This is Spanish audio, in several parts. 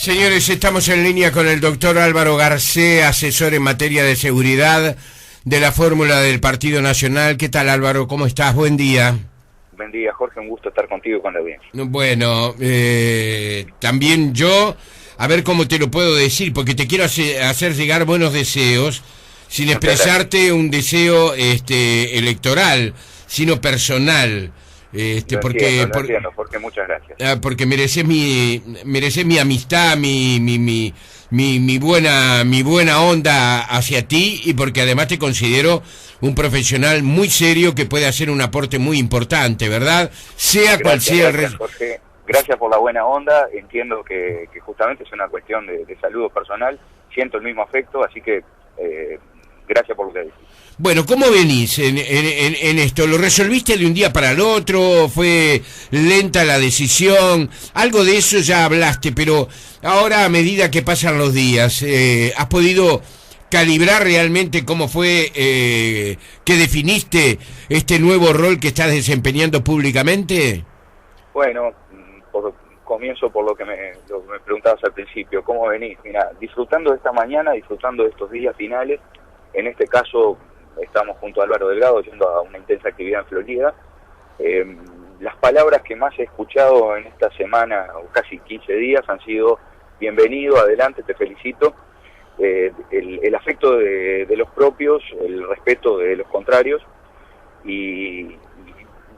Señores, estamos en línea con el doctor Álvaro Garcés, asesor en materia de seguridad de la fórmula del Partido Nacional. ¿Qué tal, Álvaro? ¿Cómo estás? Buen día. Buen día, Jorge, un gusto estar contigo y con la audiencia. Bueno, también yo, a ver cómo te lo puedo decir, porque te quiero hacer llegar buenos deseos, sin expresarte un deseo electoral, sino personal. Entiendo, Jorge, muchas gracias. Porque mereces mi amistad, mi buena onda hacia ti, y porque además te considero un profesional muy serio que puede hacer un aporte muy importante, ¿verdad? Cual sea el Jorge, gracias por la buena onda. Entiendo que justamente es una cuestión de saludo personal. Siento el mismo afecto, así que gracias por lo que decís. Bueno, ¿cómo venís en esto? ¿Lo resolviste de un día para el otro? ¿Fue lenta la decisión? Algo de eso ya hablaste, pero ahora, a medida que pasan los días, ¿has podido calibrar realmente cómo fue que definiste este nuevo rol que estás desempeñando públicamente? Bueno, comienzo por lo que me preguntabas al principio. ¿Cómo venís? Mira, disfrutando de esta mañana, disfrutando de estos días finales. En este caso, estamos junto a Álvaro Delgado yendo a una intensa actividad en Florida. Las palabras que más he escuchado en esta semana, o casi 15 días, han sido: bienvenido, adelante, te felicito. El afecto de los propios, el respeto de los contrarios, y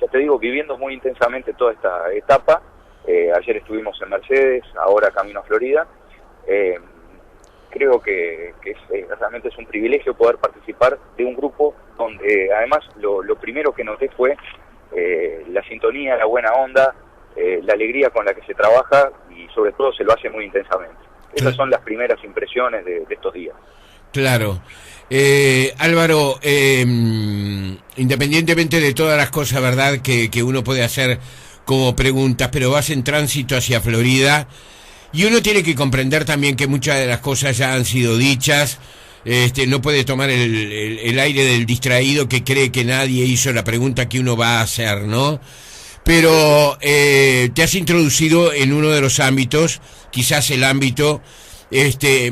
ya te digo, viviendo muy intensamente toda esta etapa. Ayer estuvimos en Mercedes, ahora camino a Florida. Creo que realmente es un privilegio poder participar de un grupo donde además lo primero que noté fue la sintonía, la buena onda, la alegría con la que se trabaja, y sobre todo se lo hace muy intensamente. Esas son las primeras impresiones de estos días. Claro. Álvaro, independientemente de todas las cosas, ¿verdad?, que uno puede hacer como preguntas, pero vas en tránsito hacia Florida, y uno tiene que comprender también que muchas de las cosas ya han sido dichas. No puede tomar el aire del distraído que cree que nadie hizo la pregunta que uno va a hacer, ¿no? Pero te has introducido en uno de los ámbitos, quizás el ámbito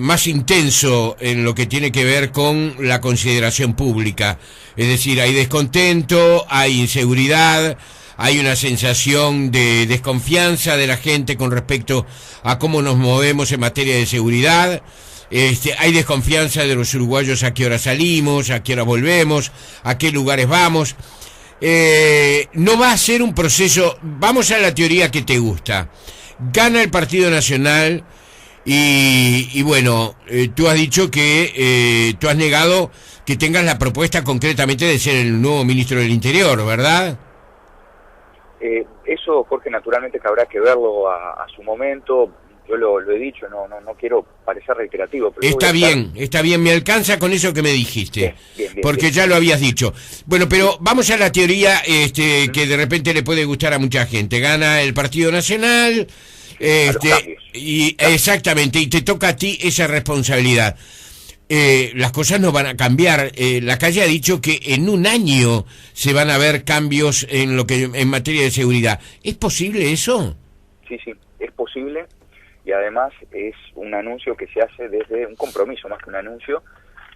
más intenso en lo que tiene que ver con la consideración pública. Es decir, hay descontento, hay inseguridad, hay una sensación de desconfianza de la gente con respecto a cómo nos movemos en materia de seguridad. Hay desconfianza de los uruguayos: a qué hora salimos, a qué hora volvemos, a qué lugares vamos. No va a ser un proceso. Vamos a la teoría que te gusta. Gana el Partido Nacional y bueno, tú has dicho que tú has negado que tengas la propuesta concretamente de ser el nuevo ministro del Interior, ¿verdad? Eso, Jorge, naturalmente que habrá que verlo a su momento. Yo lo he dicho, no quiero parecer reiterativo. Pero está bien, me alcanza con eso que me dijiste, bien, porque ya lo habías dicho. Bueno, pero vamos a la teoría que de repente le puede gustar a mucha gente. Gana el Partido Nacional, exactamente, y te toca a ti esa responsabilidad. Las cosas no van a cambiar. La calle ha dicho que en un año se van a ver cambios en materia de seguridad. ¿Es posible eso? Sí, es posible, y además es un anuncio que se hace desde un compromiso, más que un anuncio,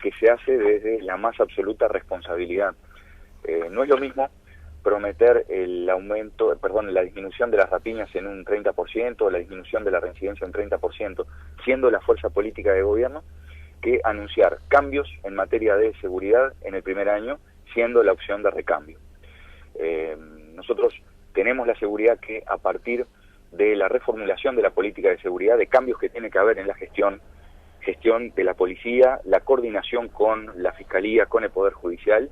que se hace desde la más absoluta responsabilidad. No es lo mismo prometer la disminución de las rapiñas en un 30%, o la disminución de la reincidencia en 30%, siendo la fuerza política de gobierno, que anunciar cambios en materia de seguridad en el primer año, siendo la opción de recambio. Nosotros tenemos la seguridad que, a partir de la reformulación de la política de seguridad, de cambios que tiene que haber en la gestión de la policía, la coordinación con la Fiscalía, con el Poder Judicial,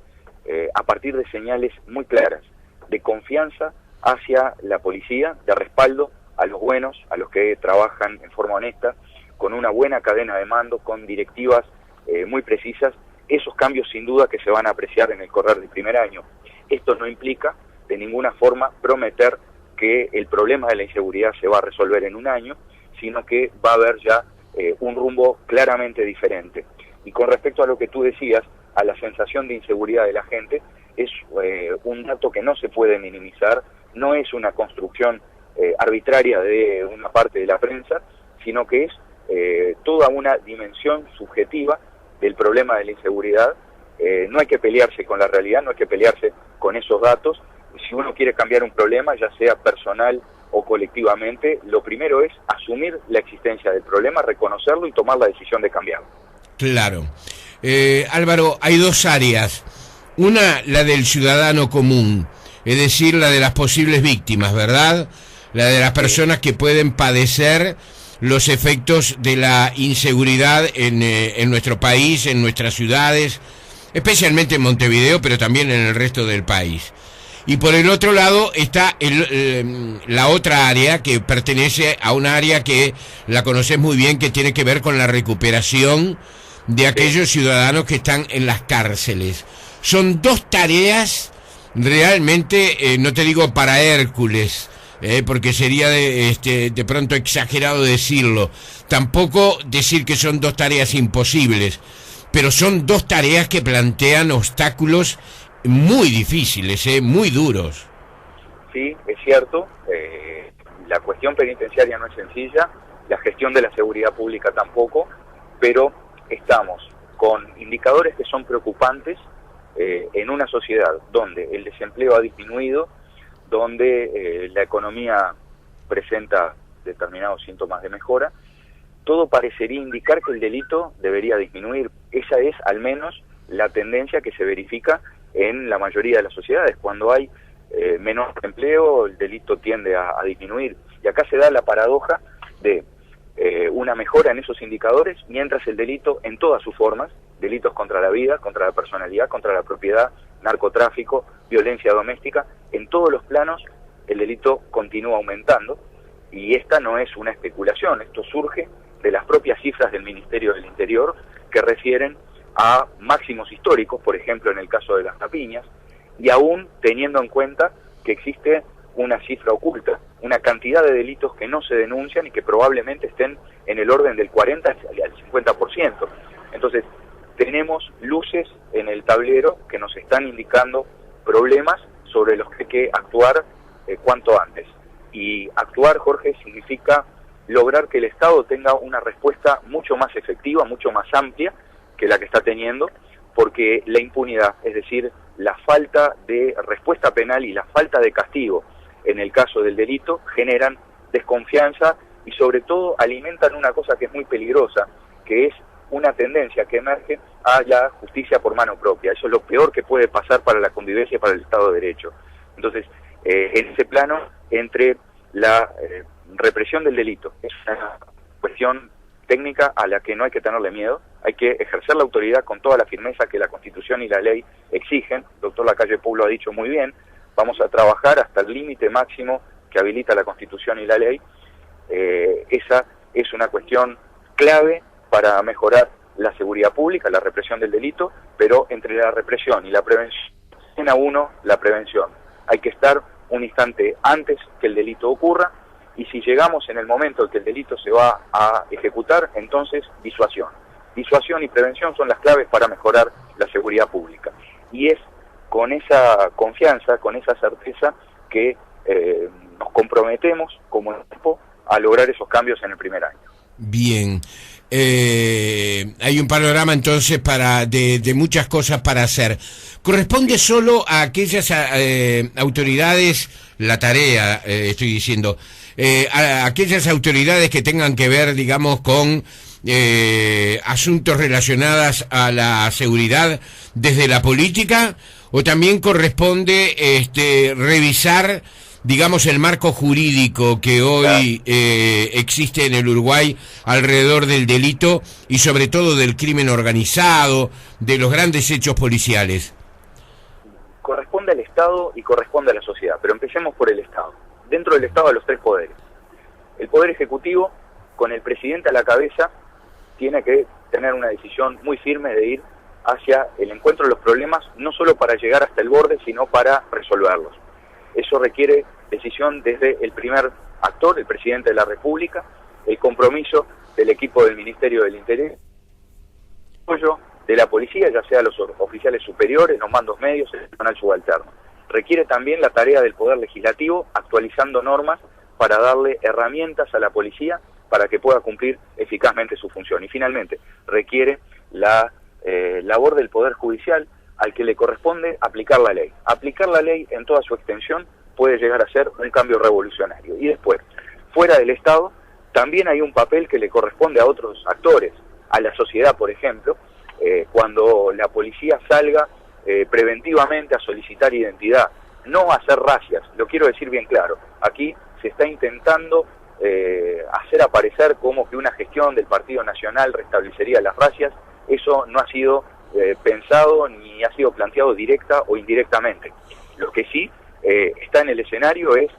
a partir de señales muy claras de confianza hacia la policía, de respaldo a los buenos, a los que trabajan en forma honesta, con una buena cadena de mando, con directivas muy precisas. Esos cambios sin duda que se van a apreciar en el correr del primer año. Esto no implica de ninguna forma prometer que el problema de la inseguridad se va a resolver en un año, sino que va a haber ya un rumbo claramente diferente. Y con respecto a lo que tú decías, a la sensación de inseguridad de la gente, es un dato que no se puede minimizar, no es una construcción arbitraria de una parte de la prensa. sino que es toda una dimensión subjetiva del problema de la inseguridad. No hay que pelearse con la realidad, no hay que pelearse con esos datos. Si uno quiere cambiar un problema, ya sea personal o colectivamente, lo primero es asumir la existencia del problema, reconocerlo y tomar la decisión de cambiarlo. Claro. Álvaro, hay dos áreas. Una, la del ciudadano común, es decir, la de las posibles víctimas, ¿verdad? La de las personas que pueden padecer los efectos de la inseguridad en nuestro país, en nuestras ciudades, especialmente en Montevideo, pero también en el resto del país. Y por el otro lado está la otra área que pertenece a un área que la conoces muy bien, que tiene que ver con la recuperación de aquellos ciudadanos que están en las cárceles. Son dos tareas realmente, no te digo para Hércules, porque sería de pronto exagerado decirlo, tampoco decir que son dos tareas imposibles, pero son dos tareas que plantean obstáculos muy difíciles, muy duros. Sí, es cierto, la cuestión penitenciaria no es sencilla, la gestión de la seguridad pública tampoco, pero estamos con indicadores que son preocupantes en una sociedad donde el desempleo ha disminuido, donde la economía presenta determinados síntomas de mejora. Todo parecería indicar que el delito debería disminuir. Esa es al menos la tendencia que se verifica en la mayoría de las sociedades. Cuando hay menor empleo, el delito tiende a disminuir. Y acá se da la paradoja de una mejora en esos indicadores, mientras el delito en todas sus formas, delitos contra la vida, contra la personalidad, contra la propiedad, narcotráfico, violencia doméstica, en todos los planos el delito continúa aumentando. Y esta no es una especulación, esto surge de las propias cifras del Ministerio del Interior, que refieren a máximos históricos, por ejemplo en el caso de las rapiñas, y aún teniendo en cuenta que existe una cifra oculta, una cantidad de delitos que no se denuncian y que probablemente estén en el orden del 40 al 50%. Entonces, tenemos luces en el tablero que nos están indicando problemas sobre los que hay que actuar cuanto antes. Y actuar, Jorge, significa lograr que el Estado tenga una respuesta mucho más efectiva, mucho más amplia que la que está teniendo, porque la impunidad, es decir, la falta de respuesta penal y la falta de castigo en el caso del delito, generan desconfianza y sobre todo alimentan una cosa que es muy peligrosa, que es una tendencia que emerge a la justicia por mano propia. Eso es lo peor que puede pasar para la convivencia y para el Estado de Derecho. Entonces, en ese plano, entre la represión del delito, es una cuestión técnica a la que no hay que tenerle miedo, hay que ejercer la autoridad con toda la firmeza que la Constitución y la ley exigen. El doctor Lacalle Pou lo ha dicho muy bien, vamos a trabajar hasta el límite máximo que habilita la Constitución y la ley. Esa es una cuestión clave para mejorar la seguridad pública, la represión del delito, pero entre la represión y la prevención, en a uno la prevención. Hay que estar un instante antes que el delito ocurra, y si llegamos en el momento en que el delito se va a ejecutar, entonces disuasión. Disuasión y prevención son las claves para mejorar la seguridad pública. Y es con esa confianza, con esa certeza, que nos comprometemos como equipo a lograr esos cambios en el primer año. Bien. Hay un panorama entonces de muchas cosas para hacer. Corresponde solo a aquellas autoridades, la tarea, estoy diciendo, a aquellas autoridades que tengan que ver, digamos, con asuntos relacionados a la seguridad desde la política, o también corresponde revisar, digamos, el marco jurídico que hoy existe en el Uruguay alrededor del delito y sobre todo del crimen organizado, de los grandes hechos policiales. Corresponde al Estado y corresponde a la sociedad, pero empecemos por el Estado. Dentro del Estado, los tres poderes. El Poder Ejecutivo, con el presidente a la cabeza, tiene que tener una decisión muy firme de ir hacia el encuentro de los problemas, no solo para llegar hasta el borde, sino para resolverlos. Eso requiere decisión desde el primer actor, el presidente de la República, el compromiso del equipo del Ministerio del Interior, el apoyo de la policía, ya sea los oficiales superiores, los mandos medios, el personal subalterno. Requiere también la tarea del Poder Legislativo, actualizando normas para darle herramientas a la policía para que pueda cumplir eficazmente su función. Y finalmente, requiere la labor del Poder Judicial, al que le corresponde aplicar la ley. Aplicar la ley en toda su extensión puede llegar a ser un cambio revolucionario. Y después, fuera del Estado, también hay un papel que le corresponde a otros actores, a la sociedad, por ejemplo, cuando la policía salga preventivamente a solicitar identidad, no a hacer racias, lo quiero decir bien claro. Aquí se está intentando hacer aparecer como que una gestión del Partido Nacional restablecería las racias. Eso no ha sido pensado ni ha sido planteado directa o indirectamente. Lo que sí está en el escenario es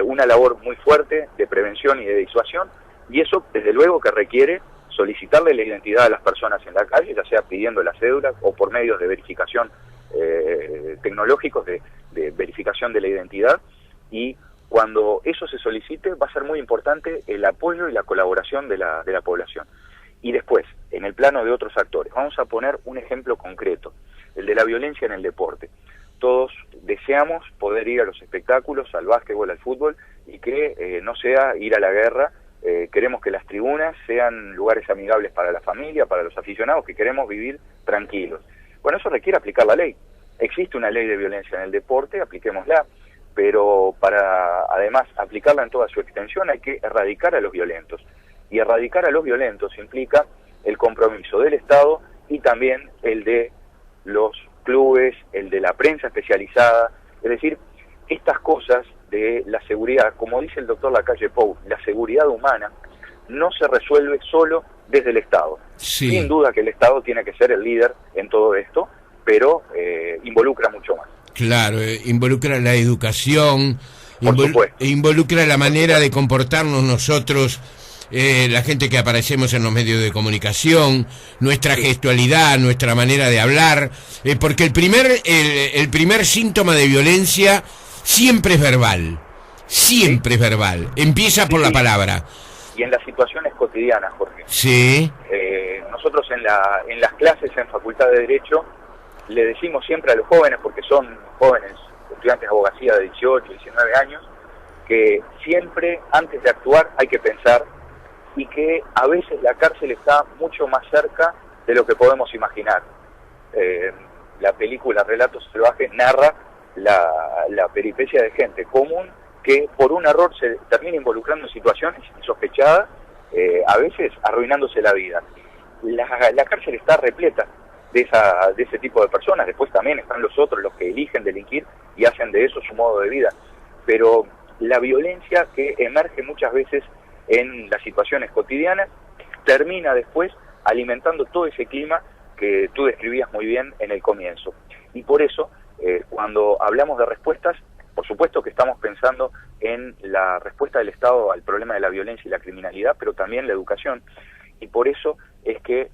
una labor muy fuerte de prevención y de disuasión, y eso desde luego que requiere solicitarle la identidad a las personas en la calle, ya sea pidiendo la cédula o por medios de verificación tecnológicos de verificación de la identidad. Y cuando eso se solicite va a ser muy importante el apoyo y la colaboración de la población. Y después, en el plano de otros actores, vamos a poner un ejemplo concreto, el de la violencia en el deporte. Todos deseamos poder ir a los espectáculos, al básquetbol, al fútbol, y que no sea ir a la guerra. Queremos que las tribunas sean lugares amigables para la familia, para los aficionados, que queremos vivir tranquilos. Bueno, eso requiere aplicar la ley. Existe una ley de violencia en el deporte, apliquémosla, pero para además aplicarla en toda su extensión hay que erradicar a los violentos. Y erradicar a los violentos implica el compromiso del Estado y también el de los clubes, el de la prensa especializada. Es decir, estas cosas de la seguridad, como dice el doctor Lacalle Pou, la seguridad humana no se resuelve solo desde el Estado. Sí. Sin duda que el Estado tiene que ser el líder en todo esto, pero involucra mucho más. Claro, involucra la educación, supuesto. Involucra la manera de comportarnos nosotros, la gente que aparecemos en los medios de comunicación, nuestra gestualidad, nuestra manera de hablar, porque el primer síntoma de violencia siempre es verbal, siempre es verbal, empieza por la palabra. Y en las situaciones cotidianas, Jorge. Sí. Nosotros en las clases en Facultad de Derecho le decimos siempre a los jóvenes, porque son jóvenes, estudiantes de abogacía de 18, 19 años, que siempre antes de actuar hay que pensar, y que a veces la cárcel está mucho más cerca de lo que podemos imaginar. La película Relatos Salvajes narra la peripecia de gente común que por un error se termina involucrando en situaciones insospechadas, a veces arruinándose la vida. La cárcel está repleta de ese tipo de personas. Después también están los otros, los que eligen delinquir y hacen de eso su modo de vida. Pero la violencia que emerge muchas veces en las situaciones cotidianas termina después alimentando todo ese clima que tú describías muy bien en el comienzo. Y por eso, cuando hablamos de respuestas, por supuesto que estamos pensando en la respuesta del Estado al problema de la violencia y la criminalidad, pero también la educación. Y por eso es que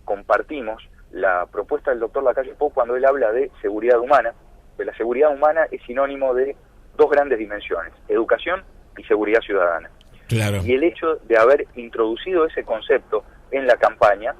compartimos la propuesta del doctor Lacalle Pou cuando él habla de seguridad humana. Que la seguridad humana es sinónimo de dos grandes dimensiones: educación y seguridad ciudadana. Claro. Y el hecho de haber introducido ese concepto en la campaña,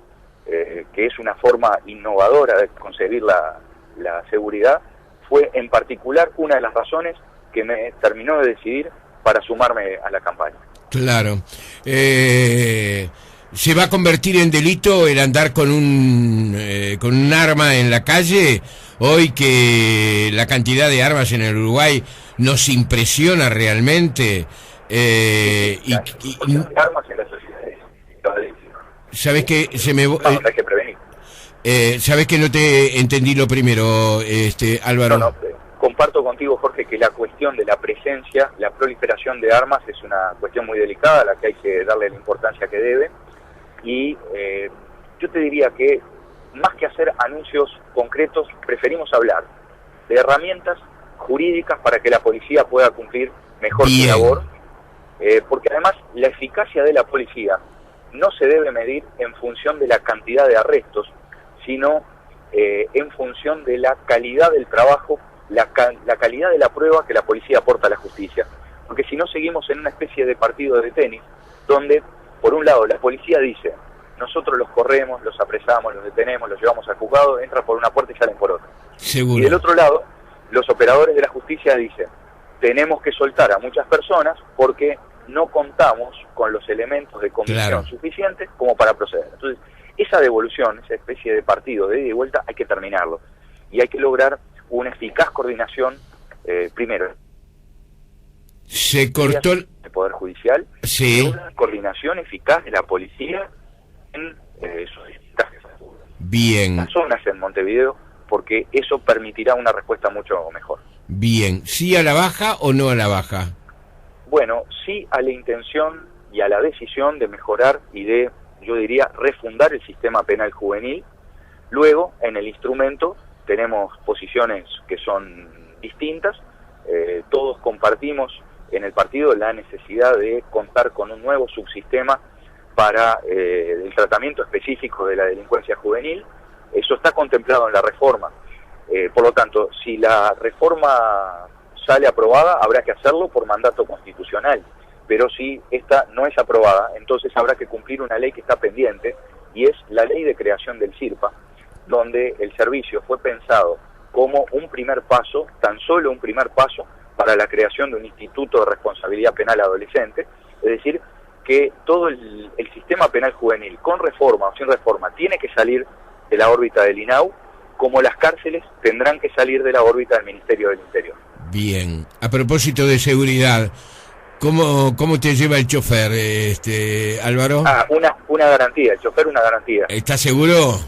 que es una forma innovadora de concebir la seguridad, fue en particular una de las razones que me terminó de decidir para sumarme a la campaña. Claro. ¿Se va a convertir en delito el andar con un arma en la calle? Hoy que la cantidad de armas en el Uruguay nos impresiona realmente. Armas en las sociedades. ¿Sabes que se me hay que prevenir? ¿Sabes que no te entendí lo primero, Álvaro? No, comparto contigo, Jorge, que la cuestión de la presencia, la proliferación de armas es una cuestión muy delicada a la que hay que darle la importancia que debe. Y yo te diría que más que hacer anuncios concretos, preferimos hablar de herramientas jurídicas para que la policía pueda cumplir mejor su labor, porque además la eficacia de la policía no se debe medir en función de la cantidad de arrestos, sino en función de la calidad del trabajo, la calidad de la prueba que la policía aporta a la justicia. Porque si no, seguimos en una especie de partido de tenis, donde por un lado la policía dice: nosotros los corremos, los apresamos, los detenemos, los llevamos al juzgado, entran por una puerta y salen por otra. Seguro. Y del otro lado, los operadores de la justicia dicen: tenemos que soltar a muchas personas porque no contamos con los elementos de convicción suficientes como para proceder. Entonces, esa devolución, esa especie de partido de ida y vuelta, hay que terminarlo. Y hay que lograr una eficaz coordinación, primero, se cortó el Poder Judicial, sí. Y una coordinación eficaz de la policía en sus distintas bien. Las zonas en Montevideo, porque eso permitirá una respuesta mucho mejor. Bien, ¿sí a la baja o no a la baja? Bueno, sí a la intención y a la decisión de mejorar y de, yo diría, refundar el sistema penal juvenil. Luego, en el instrumento, tenemos posiciones que son distintas. Todos compartimos en el partido la necesidad de contar con un nuevo subsistema para el tratamiento específico de la delincuencia juvenil. Eso está contemplado en la reforma. Por lo tanto, si la reforma sale aprobada, habrá que hacerlo por mandato constitucional. Pero si esta no es aprobada, entonces habrá que cumplir una ley que está pendiente, y es la ley de creación del CIRPA, donde el servicio fue pensado como un primer paso, tan solo un primer paso, para la creación de un instituto de responsabilidad penal adolescente. Es decir, que todo el sistema penal juvenil, con reforma o sin reforma, tiene que salir de la órbita del INAU, como las cárceles tendrán que salir de la órbita del Ministerio del Interior. Bien, a propósito de seguridad, ¿cómo te lleva el chofer, Álvaro? Una garantía, el chofer una garantía. ¿Estás seguro?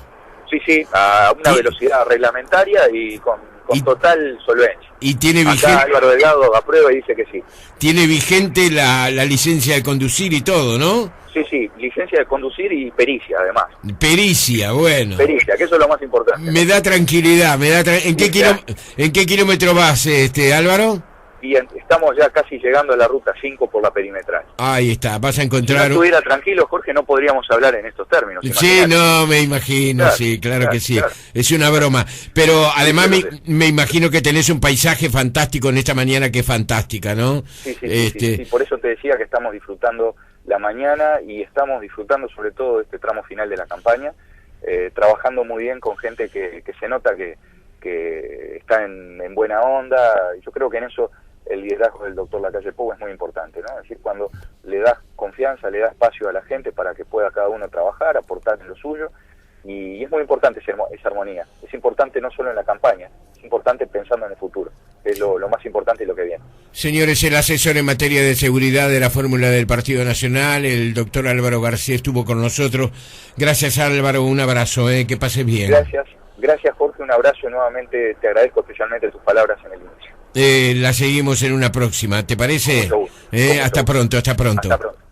Sí, a una velocidad reglamentaria y con total solvencia. ¿Y tiene vigente? Acá Álvaro Delgado aprueba y dice que sí. Tiene vigente la licencia de conducir y todo, ¿no? Sí, licencia de conducir y pericia, además. Pericia, bueno. Pericia, que eso es lo más importante. Me da tranquilidad, ¿En qué kilómetro vas, Álvaro? Y estamos ya casi llegando a la ruta 5 por la perimetral. Ahí está, vas a encontrar... Si no estuviera tranquilo, Jorge, no podríamos hablar en estos términos. Sí, no, me imagino, claro que sí. Claro. Es una broma. Pero además me imagino que tenés un paisaje fantástico en esta mañana, que es fantástica, ¿no? Sí, por eso te decía que estamos disfrutando la mañana y estamos disfrutando sobre todo este tramo final de la campaña, trabajando muy bien con gente que se nota que está en buena onda. Yo creo que en eso el liderazgo del doctor Lacalle Pou es muy importante, ¿no? Es decir, cuando le das confianza, le das espacio a la gente para que pueda cada uno trabajar, aportar en lo suyo, y es muy importante esa armonía. Es importante no solo en la campaña, es importante pensando en el futuro, es lo más importante y lo que viene. Señores, el asesor en materia de seguridad de la fórmula del Partido Nacional, el doctor Álvaro García, estuvo con nosotros. Gracias, Álvaro, un abrazo, que pases bien. Gracias, Jorge, un abrazo. Nuevamente te agradezco especialmente tus palabras en el inicio. La seguimos en una próxima, ¿te parece? Hasta pronto.